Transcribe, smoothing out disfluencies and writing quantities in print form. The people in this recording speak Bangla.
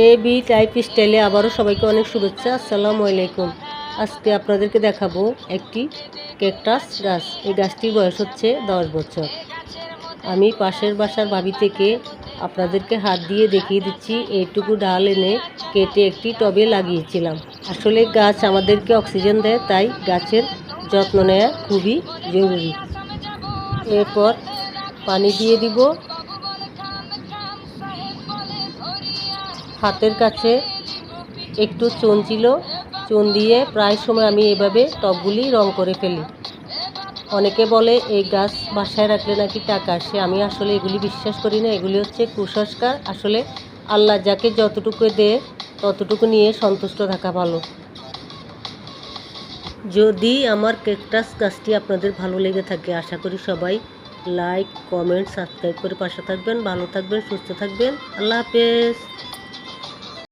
এ বি টাইপ স্টাইলে আবারও সবাইকে অনেক শুভেচ্ছা। আসসালামু আলাইকুম। আজকে আপনাদেরকে দেখাবো একটি ক্যাকটাস গাছ। এই গাছটির বয়স হচ্ছে 10 বছর। আমি পাশের বাসার ভাবি থেকে আপনাদেরকে হাত দিয়ে দেখিয়ে দিচ্ছি। এইটুকু ডাল এনে কেটে একটি টবে লাগিয়েছিলাম। আসলে গাছ আমাদেরকে অক্সিজেন দেয়, তাই গাছের যত্ন নেওয়া খুবই জরুরি। এরপর পানি দিয়ে দিব। হাতের কাছে একটু চুন ছিল, চুন দিয়ে প্রায় সময় আমি এভাবে টবগুলি রং করে ফেলি। অনেকে বলে এই গাছ বাসায় রাখলে নাকি টাকা আসে। আমি আসলে এগুলি বিশ্বাস করি না। এগুলি হচ্ছে কুসংস্কার। আসলে আল্লাহ যাকে যতটুকু দেয় ততটুকু নিয়ে সন্তুষ্ট থাকা ভালো। যদি আমার ক্যাকটাস গাছটি আপনাদের ভালো লেগে থাকে, আশা করি সবাই লাইক, কমেন্ট, সাবস্ক্রাইব করে পাশে থাকবেন। ভালো থাকবেন, সুস্থ থাকবেন। আল্লাহ হাফেজ।